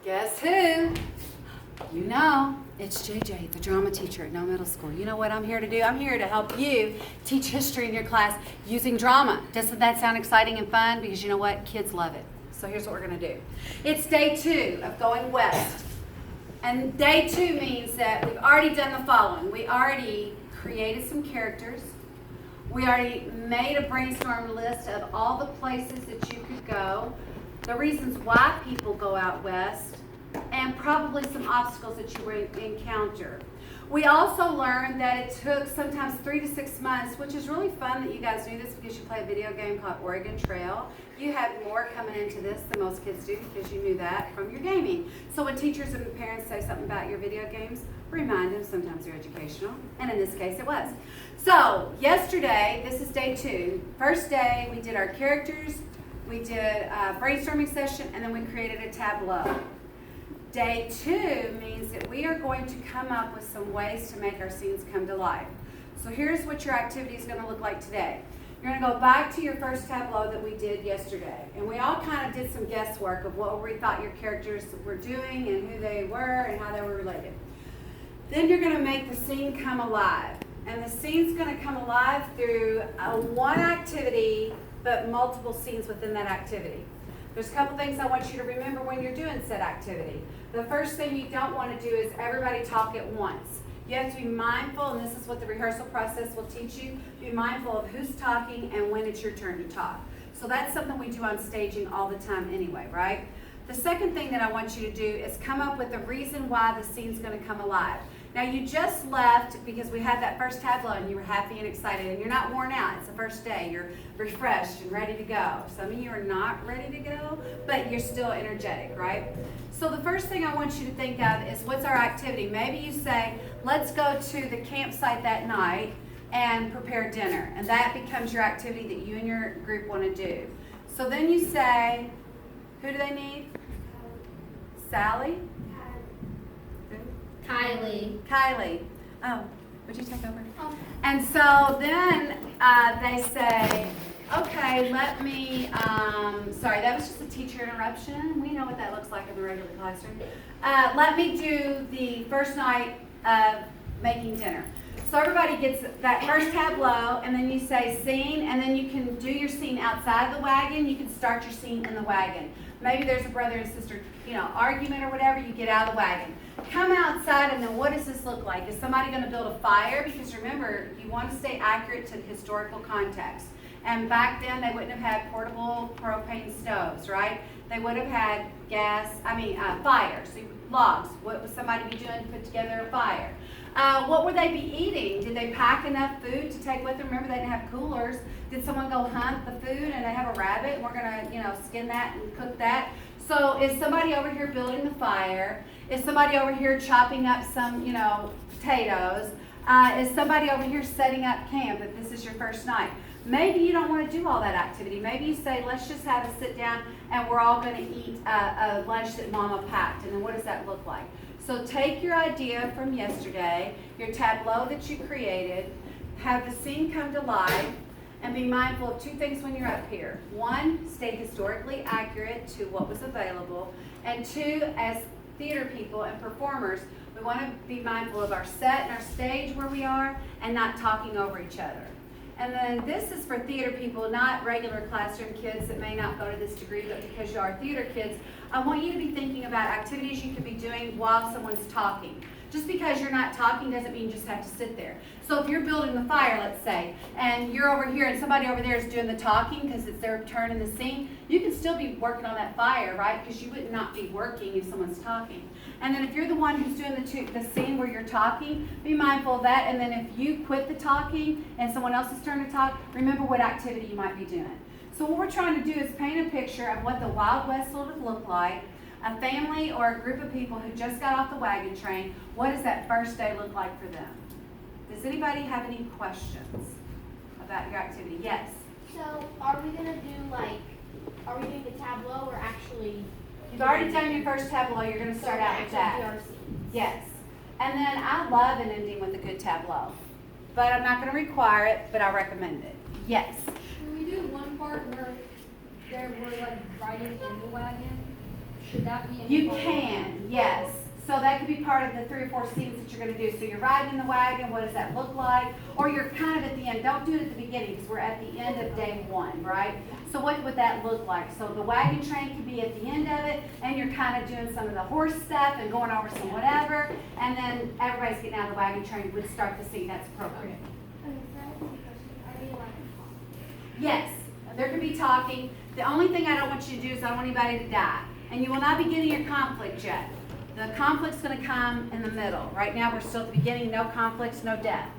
Guess who? You know, it's JJ, the drama teacher at No Middle School. You know what I'm here to do? I'm here to help you teach history in your class using drama. Doesn't that sound exciting and fun? Because you know what? Kids love it. So here's what we're going to do. It's day 2 of going west. And day 2 means that we've already done the following. We already created some characters. We already made a brainstorm list of all the places that you could go, the reasons why people go out west, and probably some obstacles that you will encounter. We also learned that it took sometimes 3 to 6 months, which is really fun that you guys knew this because you play a video game called Oregon Trail. You had more coming into this than most kids do because you knew that from your gaming. So when teachers and parents say something about your video games, remind them sometimes they're educational, and in this case it was. So yesterday, this is day 2. First day, we did our characters, we did a brainstorming session, and then we created a tableau. Day 2 means that we are going to come up with some ways to make our scenes come to life. So here's what your activity is going to look like today. You're going to go back to your first tableau that we did yesterday. And we all kind of did some guesswork of what we thought your characters were doing and who they were and how they were related. Then you're going to make the scene come alive. And the scene's going to come alive through one activity, but multiple scenes within that activity. There's a couple things I want you to remember when you're doing said activity. The first thing you don't want to do is everybody talk at once. You have to be mindful, and this is what the rehearsal process will teach you, be mindful of who's talking and when it's your turn to talk. So that's something we do on staging all the time anyway, right? The second thing that I want you to do is come up with a reason why the scene's going to come alive. Now you just left because we had that first tableau and you were happy and excited and you're not worn out. It's the first day. You're refreshed and ready to go. Some of you are not ready to go, but you're still energetic, right? So the first thing I want you to think of is what's our activity? Maybe you say, let's go to the campsite that night and prepare dinner. And that becomes your activity that you and your group want to do. So then you say, who do they need? Sally? Kylie. Oh, would you take over? And so then they say, okay, let me, sorry, that was just a teacher interruption. We know what that looks like in the regular classroom. Let me do the first night of making dinner. So everybody gets that first tableau, and then you say scene, and then you can do your scene outside the wagon. You can start your scene in the wagon. Maybe there's a brother and sister, argument or whatever, you get out of the wagon. Come outside, and then what does this look like? Is somebody going to build a fire? Because remember, you want to stay accurate to the historical context. And back then, they wouldn't have had portable propane stoves, right? They would have had fire, so logs. What would somebody be doing to put together a fire? What would they be eating? Did they pack enough food to take with them? Remember, they didn't have coolers. Did someone go hunt the food and they have a rabbit and we're going to, skin that and cook that? So is somebody over here building the fire? Is somebody over here chopping up some, potatoes? Is somebody over here setting up camp if this is your first night? Maybe you don't want to do all that activity. Maybe you say, let's just have a sit down and we're all going to eat a lunch that Mama packed. And then what does that look like? So take your idea from yesterday, your tableau that you created, have the scene come to life, and be mindful of 2 things when you're up here. 1, stay historically accurate to what was available. And 2, as theater people and performers, we want to be mindful of our set and our stage where we are and not talking over each other. And then this is for theater people, not regular classroom kids that may not go to this degree, but because you are theater kids, I want you to be thinking about activities you could be doing while someone's talking. Just because you're not talking doesn't mean you just have to sit there. So if you're building the fire, let's say, and you're over here and somebody over there is doing the talking because it's their turn in the scene, you can still be working on that fire, right? Because you would not be working if someone's talking. And then if you're the one who's doing the scene where you're talking, be mindful of that. And then if you quit the talking and someone else's turn to talk, remember what activity you might be doing. So what we're trying to do is paint a picture of what the Wild West would have looked like. A family or a group of people who just got off the wagon train, what does that first day look like for them? Does anybody have any questions about your activity? Yes? So are we going to do are we doing the tableau or actually? You've already done your first tableau, you're going to start out with that. Yes. And then I love an ending with a good tableau. But I'm not going to require it, but I recommend it. Yes? Can we do one part where we're riding in the wagon? Should that be? You can, yes. So that could be part of the 3 or 4 scenes that you're going to do. So you're riding in the wagon, what does that look like? Or you're kind of at the end. Don't do it at the beginning because we're at the end of day 1, right? So what would that look like? So the wagon train could be at the end of it, and you're kind of doing some of the horse stuff and going over some whatever, and then everybody's getting out of the wagon train would start the scene. That's appropriate. Okay, so I have one question. Are we allowed to talk? Yes, there could be talking. The only thing I don't want you to do is I don't want anybody to die. And you will not be getting your conflict yet. The conflict's going to come in the middle. Right now we're still at the beginning, no conflicts, no death.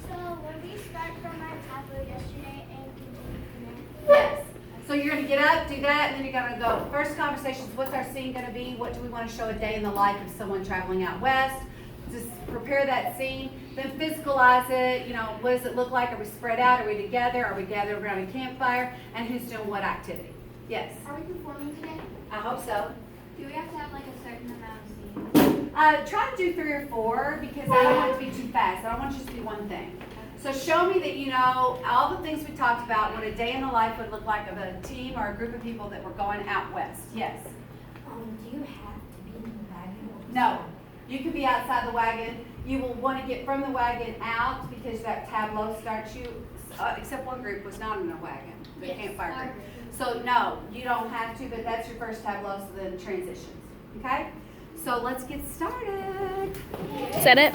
So when we start from our tableau yesterday and continue from there? Yes. So you're going to get up, do that, and then you're going to go. First conversations, what's our scene going to be? What do we want to show a day in the life of someone traveling out west? Just prepare that scene. Then physicalize it. You know, what does it look like? Are we spread out? Are we together? Are we gathered around a campfire? And who's doing what activity? Yes. Are we performing today? I hope so. Do we have to have like a certain amount of scenes? Try to do 3 or 4 because I don't want it to be too fast. I don't want you to do one thing. So show me that you know all the things we talked about, what a day in the life would look like of a team or a group of people that were going out west. Yes? Do you have to be in the wagon? No. You could be outside the wagon. You will want to get from the wagon out because that tableau starts you, except one group was not in a wagon, the campfire group. So no, you don't have to, but that's your first tableau, so then transitions. Okay? So let's get started. Set it.